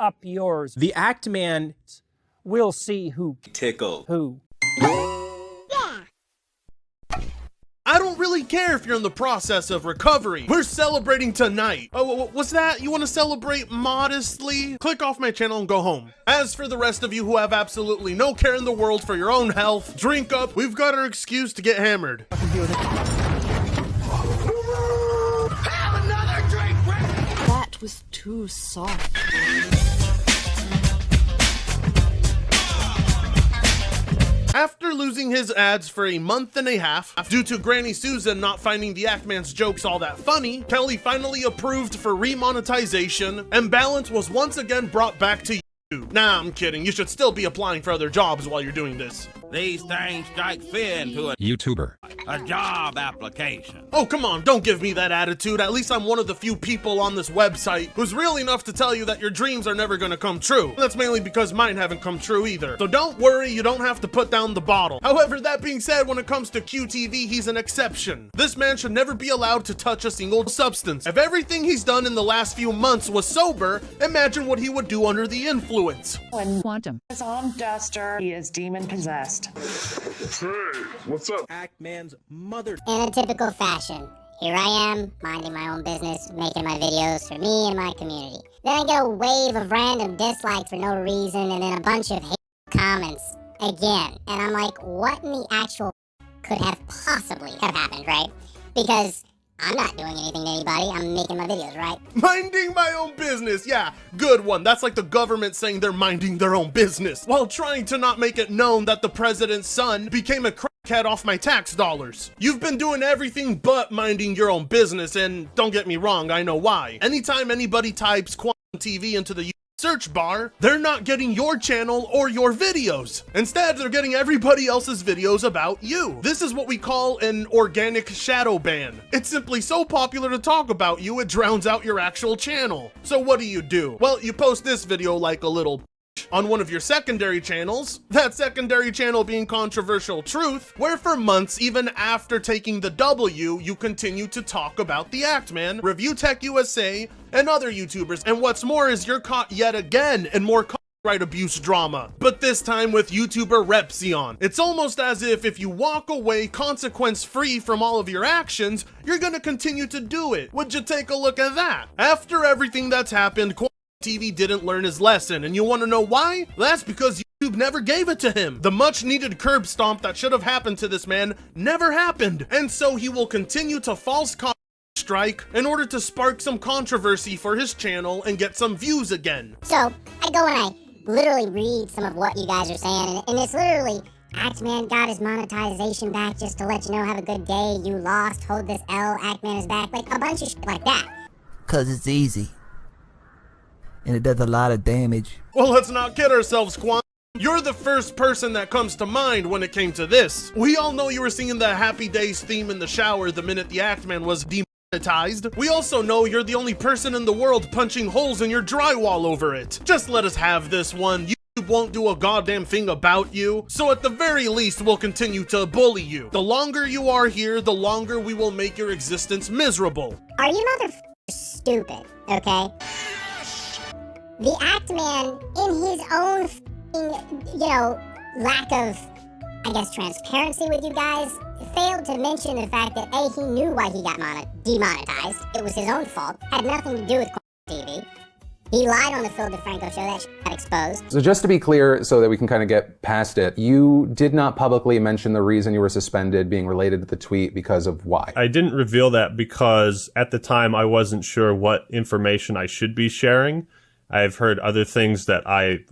up yours. The Act Man. We'll see who Tickle. who. I don't really care if you're in the process of recovery. We're celebrating tonight. Oh, what's that? You want to celebrate modestly? Click off my channel and go home. As for the rest of you who have absolutely no care in the world for your own health, drink up. We've got our excuse to get hammered. Have another drink, Rick! That was too soft. After losing his ads for a month and a half, due to Granny Susan not finding the Act Man's jokes all that funny, Kelly finally approved for remonetization, and balance was once again brought back to YouTube. Nah, I'm kidding. You should still be applying for other jobs while you're doing this. These things strike fear into a YouTuber. job application. Oh, come on, don't give me that attitude. At least I'm one of the few people on this website who's real enough to tell you that your dreams are never gonna come true. That's mainly because mine haven't come true either. So don't worry, you don't have to put down the bottle. However, that being said, when it comes to QTV, he's an exception. This man should never be allowed to touch a single substance. If everything he's done in the last few months was sober, imagine what he would do under the influence. When Quantum is on Duster, he is demon possessed. Hey, what's up? Act Man's mother. In a typical fashion, here I am, minding my own business, making my videos for me and my community. Then I get a wave of random dislikes for no reason, and then a bunch of hate comments again. And I'm like, what in the actual could have possibly have happened, right? Because I'm not doing anything to anybody, I'm making my videos, right? Minding my own business, yeah, good one. That's like the government saying they're minding their own business, while trying to not make it known that the president's son became a crackhead off my tax dollars. You've been doing everything but minding your own business, and don't get me wrong, I know why. Anytime anybody types QuantumTV into the search bar, they're not getting your channel or your videos. Instead, they're getting everybody else's videos about you. This is what we call an organic shadow ban. It's simply so popular to talk about you, it drowns out your actual channel. So what do? Well, you post this video like a little on one of your secondary channels, that secondary channel being Controversial Truth, where for months, even after taking the W, you continue to talk about the Act Man, Review Tech USA, and other YouTubers. And what's more is you're caught yet again in more copyright abuse drama, but this time with YouTuber Repzion. It's almost as if you walk away consequence-free from all of your actions, you're gonna continue to do it. Would you take a look at that? After everything that's happened, QuantumTV didn't learn his lesson, and you want to know why? That's because YouTube never gave it to him. The much needed curb stomp that should have happened to this man never happened, and so he will continue to false strike in order to spark some controversy for his channel and get some views again. So, I go and I literally read some of what you guys are saying, and it's literally, Act Man got his monetization back just to let you know, have a good day, you lost, hold this L, Act Man is back, like a bunch of shit like that. Cause it's easy. And it does a lot of damage. Well, let's not kid ourselves, Quan. You're the first person that comes to mind when it came to this. We all know you were singing the Happy Days theme in the shower the minute the Act Man was demonetized. We also know you're the only person in the world punching holes in your drywall over it. Just let us have this one. YouTube won't do a goddamn thing about you, so at the very least, we'll continue to bully you. The longer you are here, the longer we will make your existence miserable. Are you motherfuckers stupid, okay? The Act Man, in his own, lack of, I guess, transparency with you guys, failed to mention the fact that A, he knew why he got demonetized. It was his own fault. Had nothing to do with QuantumTV. He lied on the Phil DeFranco show. That shit got exposed. So just to be clear, so that we can kind of get past it, you did not publicly mention the reason you were suspended being related to the tweet because of why? I didn't reveal that because at the time I wasn't sure what information I should be sharing. I've heard other things that I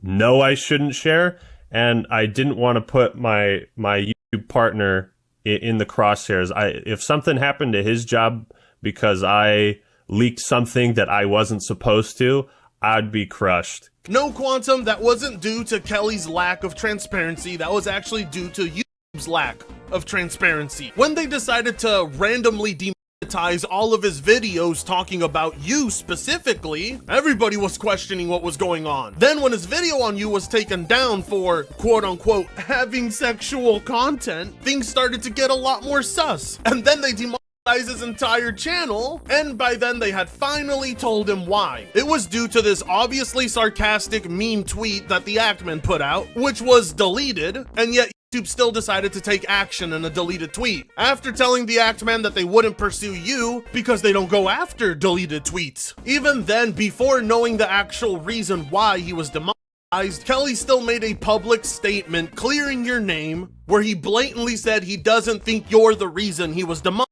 know I shouldn't share, and I didn't want to put my YouTube partner in the crosshairs. If something happened to his job because I leaked something that I wasn't supposed to, I'd be crushed. No, Quantum, that wasn't due to Kelly's lack of transparency. That was actually due to YouTube's lack of transparency. When they decided to randomly demonetize all of his videos talking about you specifically, everybody was questioning what was going on. Then when his video on you was taken down for quote-unquote having sexual content, things started to get a lot more sus. And then they demonetized his entire channel, and by then they had finally told him why. It was due to this obviously sarcastic meme tweet that the Actman put out, which was deleted, and yet YouTube still decided to take action in a deleted tweet, after telling the Actman that they wouldn't pursue you because they don't go after deleted tweets. Even then, before knowing the actual reason why he was demonetized, Kelly still made a public statement clearing your name, where he blatantly said he doesn't think you're the reason he was demonetized.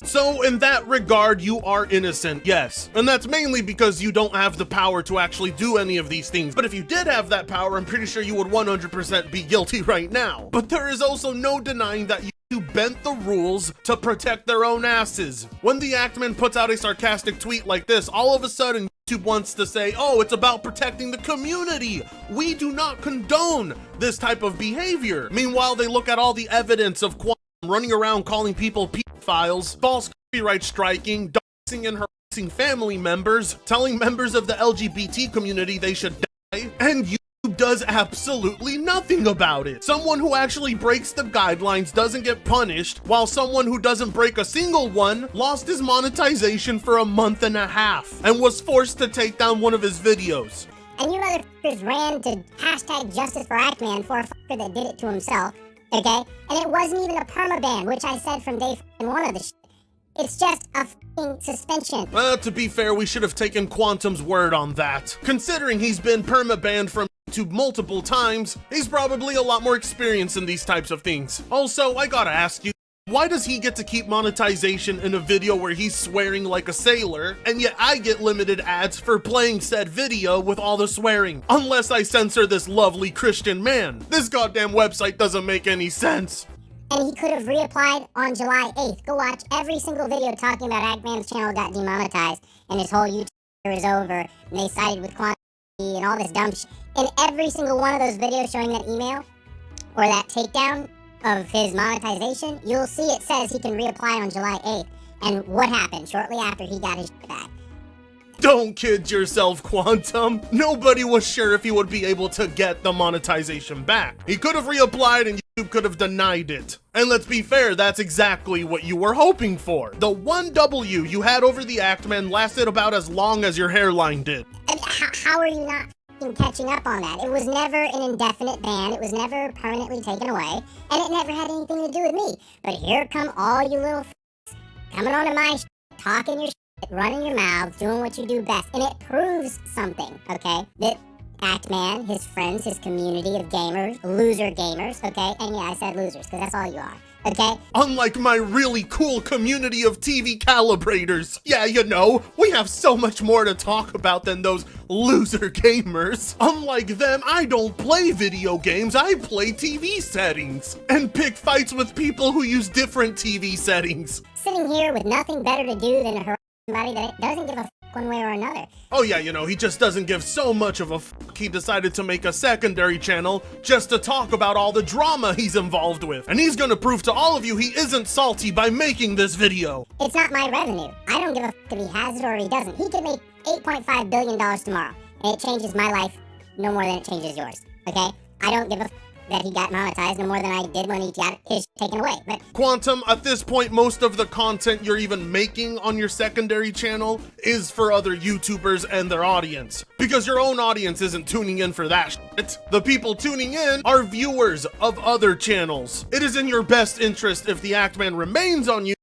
So in that regard, you are innocent, yes. And that's mainly because you don't have the power to actually do any of these things. But if you did have that power, I'm pretty sure you would 100% be guilty right now. But there is also no denying that you bent the rules to protect their own asses. When the Actman puts out a sarcastic tweet like this, all of a sudden YouTube wants to say, oh, it's about protecting the community. We do not condone this type of behavior. Meanwhile, they look at all the evidence of Quantum running around calling people pedophiles, false copyright striking, doxing and harassing family members, telling members of the LGBT community they should die, and YouTube does absolutely nothing about it. Someone who actually breaks the guidelines doesn't get punished, while someone who doesn't break a single one lost his monetization for a month and a half and was forced to take down one of his videos. And you motherfuckers ran to hashtag justice for Actman for a fucker that did it to himself. Okay? And it wasn't even a permaban, which I said from day one of the shit. It's just a f***ing suspension. To be fair, we should have taken Quantum's word on that. Considering he's been permabanned from YouTube multiple times, he's probably a lot more experienced in these types of things. Also, I gotta ask you, why does he get to keep monetization in a video where he's swearing like a sailor, and yet I get limited ads for playing said video with all the swearing, unless I censor this lovely Christian man? This goddamn website doesn't make any sense. And he could have reapplied on July 8th. Go watch every single video talking about Actman's channel got demonetized, and his whole YouTube career is over, and they sided with QuantumTV and all this dumb shit. In every single one of those videos showing that email, or that takedown of his monetization, you'll see it says he can reapply on July 8th. And what happened shortly after he got his shit back? Don't kid yourself, Quantum. Nobody was sure if he would be able to get the monetization back. He could have reapplied and YouTube could have denied it. And let's be fair, that's exactly what you were hoping for. The 1 W you had over the Actman lasted about as long as your hairline did. I mean, how are you not catching up on that? It was never an indefinite ban, it was never permanently taken away, and it never had anything to do with me. But here come all you little coming onto my talking your running your mouth, doing what you do best, and it proves something, okay? That Actman, his friends, his community of gamers, loser gamers, okay? And yeah, I said losers, because that's all you are. Okay? Unlike my really cool community of TV calibrators. Yeah, you know, we have so much more to talk about than those loser gamers. Unlike them, I don't play video games, I play TV settings. And pick fights with people who use different TV settings. Sitting here with nothing better to do than to harass somebody that doesn't give a one way or another. Oh yeah, you know, he just doesn't give so much of a fuck. He decided to make a secondary channel just to talk about all the drama he's involved with. And he's gonna prove to all of you he isn't salty by making this video. It's not my revenue. I don't give a fuck if he has it or he doesn't. He could make $8.5 billion tomorrow, and it changes my life no more than it changes yours, okay? I don't give a fuck that he got monetized no more than I did when he got his taken away. But Quantum, at this point, most of the content you're even making on your secondary channel is for other YouTubers and their audience, because your own audience isn't tuning in for that shit. The people tuning in are viewers of other channels. It is in your best interest if the Actman remains on YouTube,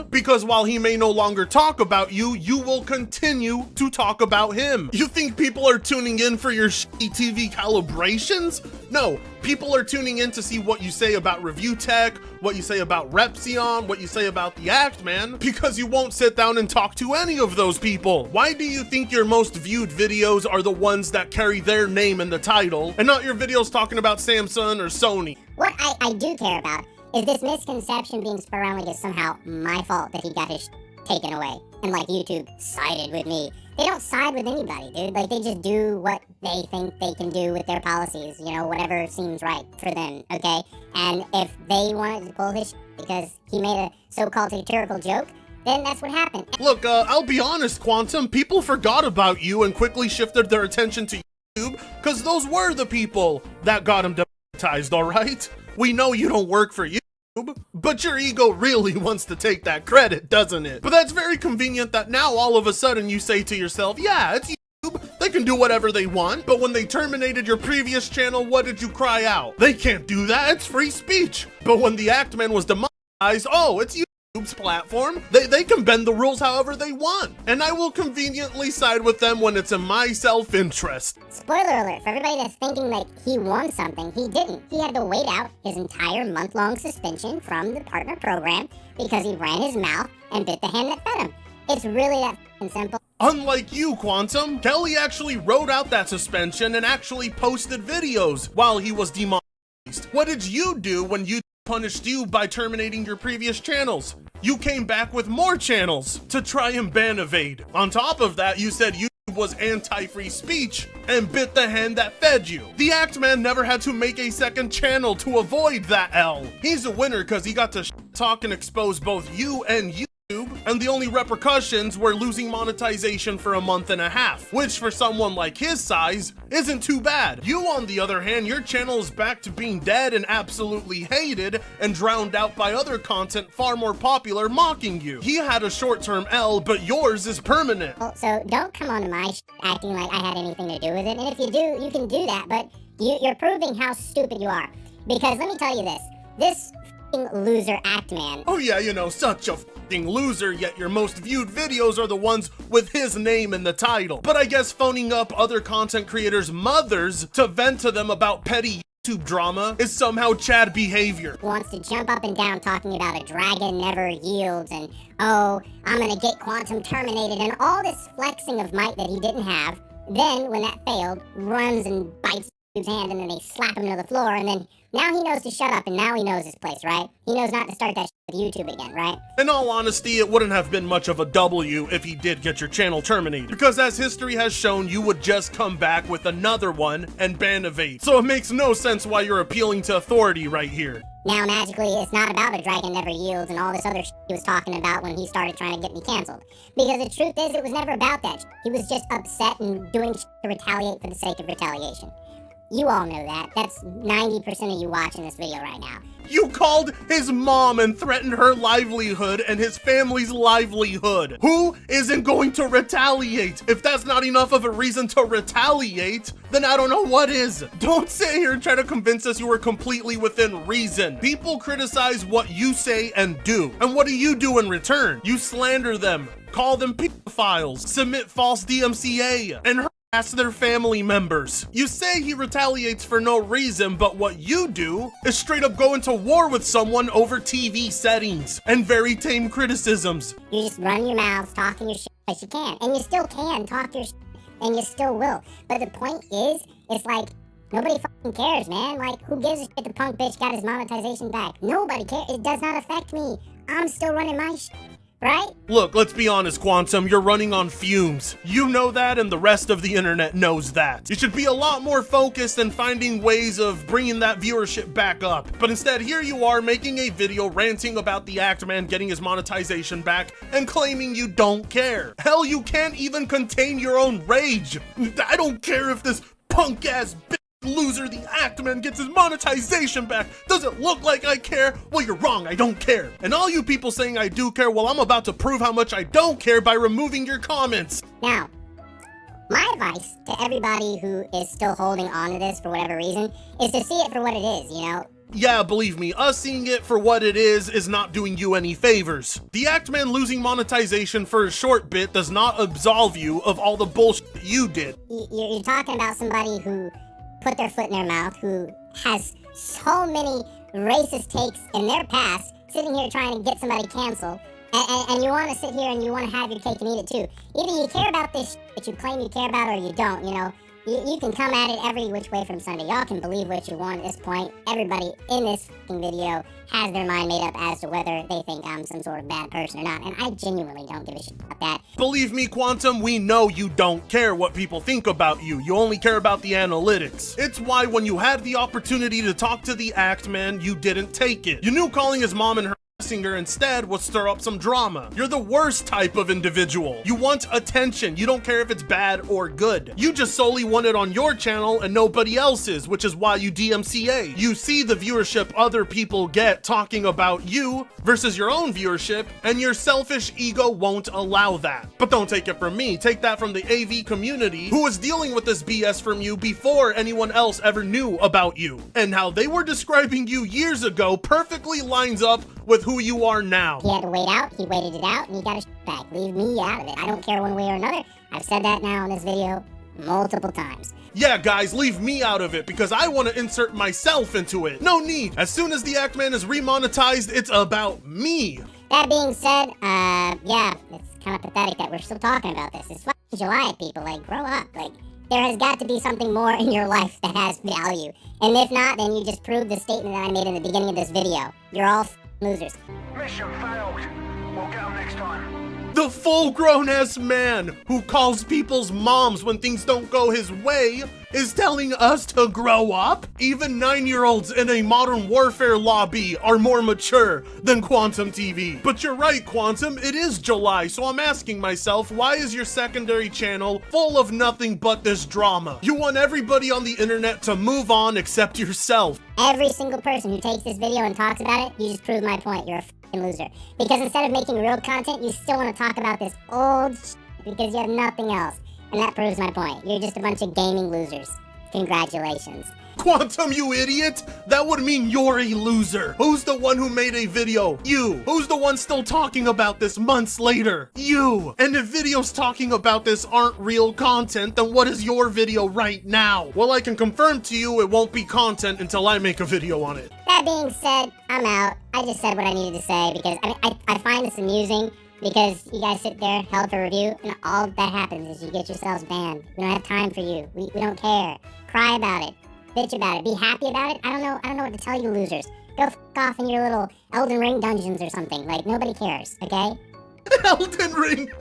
because while he may no longer talk about you, you will continue to talk about him. You think people are tuning in for your shitty TV calibrations? No, people are tuning in to see what you say about review tech, what you say about Repsion, what you say about the Actman, because you won't sit down and talk to any of those people. Why do you think your most viewed videos are the ones that carry their name in the title, and not your videos talking about Samsung or Sony? What I do care about is this misconception being spread around like it's somehow my fault that he got his taken away, and like YouTube sided with me. They don't side with anybody, dude. Like, they just do what they think they can do with their policies, you know, whatever seems right for them, okay? And if they wanted to pull his because he made a so-called satirical joke, then that's what happened. Look, I'll be honest, Quantum, people forgot about you and quickly shifted their attention to YouTube, because those were the people that got him demonetized, alright? We know you don't work for you. But your ego really wants to take that credit, doesn't it? But that's very convenient that now all of a sudden you say to yourself, yeah, it's YouTube. They can do whatever they want. But when they terminated your previous channel, what did you cry out? They can't do that. It's free speech. But when the Actman was demonetized, oh, it's YouTube's platform. They can bend the rules however they want. And I will conveniently side with them when it's in my self-interest. Spoiler alert, for everybody that's thinking like he won something, he didn't. He had to wait out his entire month-long suspension from the partner program because he ran his mouth and bit the hand that fed him. It's really that f***ing simple. Unlike you, Quantum, Kelly actually wrote out that suspension and actually posted videos while he was demonetized. What did you do when YouTube punished you by terminating your previous channels? You came back with more channels to try and ban evade. On top of that, you said YouTube was anti-free speech and bit the hand that fed you. The Actman never had to make a second channel to avoid that L. He's a winner because he got to talk and expose both you and YouTube, and the only repercussions were losing monetization for a month and a half, which for someone like his size isn't too bad. You, on the other hand, your channel is back to being dead and absolutely hated and drowned out by other content far more popular mocking you. He had a short-term L, but yours is permanent. Well, so don't come on to my acting like I had anything to do with it, and if you do, you can do that, but you're proving how stupid you are. Because let me tell you this f***ing loser Actman. Oh yeah, you know, such a f***ing loser, yet your most viewed videos are the ones with his name in the title. But I guess phoning up other content creators' mothers to vent to them about petty YouTube drama is somehow Chad behavior. Wants to jump up and down talking about a dragon never yields and, oh, I'm gonna get Quantum terminated and all this flexing of might that he didn't have. Then, when that failed, runs and bites YouTube's hand and then they slap him to the floor and then now he knows to shut up and now he knows his place, right? He knows not to start that with YouTube again, right? In all honesty, it wouldn't have been much of a W if he did get your channel terminated, because as history has shown, you would just come back with another one and ban evade. So it makes no sense why you're appealing to authority right here. Now, magically, it's not about a dragon never yields and all this other he was talking about when he started trying to get me canceled. Because the truth is, it was never about that. He was just upset and doing to retaliate for the sake of retaliation. You all know that. That's 90% of you watching this video right now. You called his mom and threatened her livelihood and his family's livelihood. Who isn't going to retaliate? If that's not enough of a reason to retaliate, then I don't know what is. Don't sit here and try to convince us you were completely within reason. People criticize what you say and do. And what do you do in return? You slander them, call them pedophiles, submit false DMCA, and harass their family members. You say he retaliates for no reason, but what you do is straight up go into war with someone over TV settings and very tame criticisms. You just run your mouth, talking your shit as you can, and you still can talk your shit, and you still will. But the point is, it's like, nobody fucking cares, man. Like, who gives a shit the punk bitch got his monetization back? Nobody cares. It does not affect me. I'm still running my shit. Right? Look, let's be honest, Quantum, you're running on fumes. You know that, and the rest of the internet knows that. You should be a lot more focused and finding ways of bringing that viewership back up. But instead, here you are making a video ranting about the Actman getting his monetization back and claiming you don't care. Hell, you can't even contain your own rage. I don't care if this punk-ass bitch loser, the Actman, gets his monetization back. Does it look like I care? Well, you're wrong, I don't care. And all you people saying I do care, well, I'm about to prove how much I don't care by removing your comments. Now, my advice to everybody who is still holding on to this for whatever reason is to see it for what it is, you know? Yeah, believe me, us seeing it for what it is not doing you any favors. The Actman losing monetization for a short bit does not absolve you of all the bullshit you did. You're talking about somebody who put their foot in their mouth, who has so many racist takes in their past, sitting here trying to get somebody canceled, and you want to sit here and you want to have your cake and eat it too. Either you care about this that you claim you care about or you don't, you know. You can come at it every which way from Sunday. Y'all can believe what you want at this point. Everybody in this video has their mind made up as to whether they think I'm some sort of bad person or not, and I genuinely don't give a shit about that. Believe me, Quantum, we know you don't care what people think about you. You only care about the analytics. It's why when you had the opportunity to talk to the Actman, you didn't take it. You knew calling his mom and her her instead would stir up some drama. You're the worst type of individual. You want attention. You don't care if it's bad or good. You just solely want it on your channel and nobody else's, which is why you DMCA. You see the viewership other people get talking about you versus your own viewership, and your selfish ego won't allow that. But don't take it from me. Take that from the AV community, who was dealing with this BS from you before anyone else ever knew about you. And how they were describing you years ago perfectly lines up with who you are now. He had to wait out, he waited it out, and he got his shit back. Leave me out of it. I don't care one way or another. I've said that now in this video multiple times. Yeah, guys, leave me out of it because I want to insert myself into it. No need. As soon as the Act-Man is remonetized, it's about me. That being said, yeah, it's kind of pathetic that we're still talking about this. It's fucking July, people. Like, grow up. Like, there has got to be something more in your life that has value. And if not, then you just proved the statement that I made in the beginning of this video. You're all losers. Mission failed. We'll get 'em next time. The full-grown-ass man who calls people's moms when things don't go his way is telling us to grow up? Even 9-year-olds in a modern warfare lobby are more mature than QuantumTV. But you're right, Quantum, it is July, so I'm asking myself, why is your secondary channel full of nothing but this drama? You want everybody on the internet to move on except yourself. Every single person who takes this video and talks about it, you just proved my point. You're a fucking loser. Because instead of making real content, you still want to talk about this old shit because you have nothing else. And that proves my point. You're just a bunch of gaming losers. Congratulations. Quantum, you idiot! That would mean you're a loser. Who's the one who made a video? You. Who's the one still talking about this months later? You. And if videos talking about this aren't real content, then what is your video right now? Well, I can confirm to you it won't be content until I make a video on it. That being said, I'm out. I just said what I needed to say because I find this amusing because you guys sit there, held for review, and all that happens is you get yourselves banned. We don't have time for you. We don't care. Cry about it. Bitch about it. Be happy about it. I don't know what to tell you losers. Go f*** off in your little Elden Ring dungeons or something. Like, nobody cares, okay? Elden Ring!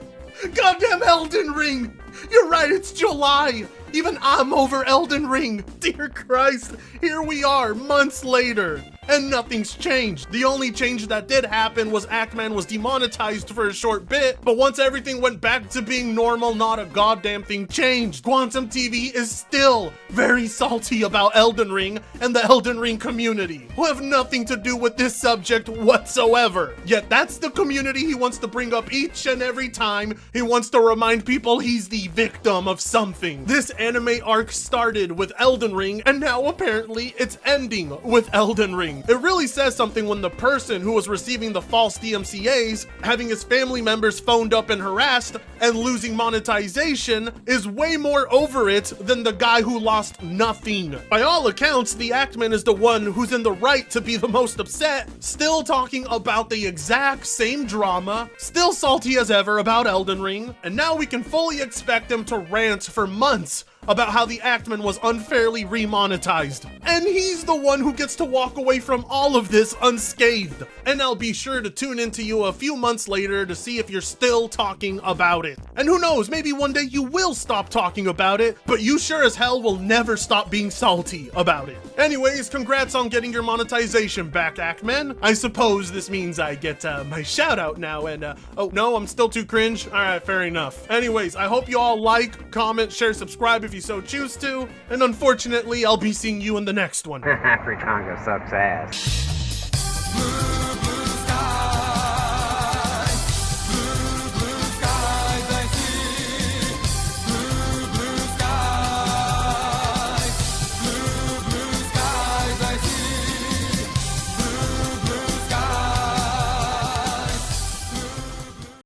Goddamn Elden Ring! You're right, it's July! Even I'm over Elden Ring! Dear Christ, here we are, months later, and nothing's changed. The only change that did happen was Act-Man was demonetized for a short bit, but once everything went back to being normal, not a goddamn thing changed. QuantumTV is still very salty about Elden Ring and the Elden Ring community, who have nothing to do with this subject whatsoever. Yet that's the community he wants to bring up each and every time he wants to remind people he's the victim of something. This anime arc started with Elden Ring, and now apparently it's ending with Elden Ring. It really says something when the person who was receiving the false DMCAs, having his family members phoned up and harassed, and losing monetization is way more over it than the guy who lost nothing. By all accounts, the Act-Man is the one who's in the right to be the most upset, still talking about the exact same drama, still salty as ever about Elden Ring, and now we can fully expect him to rant for months about how the Act-Man was unfairly remonetized. And he's the one who gets to walk away from all of this unscathed. And I'll be sure to tune into you a few months later to see if you're still talking about it. And who knows, maybe one day you will stop talking about it, but you sure as hell will never stop being salty about it. Anyways, congrats on getting your monetization back, Act-Man. I suppose this means I get my shout out now and oh no, I'm still too cringe? Alright, fair enough. Anyways, I hope you all like, comment, share, subscribe if you so choose to, and unfortunately, I'll be seeing you in the next one. Free Congo sucks ass.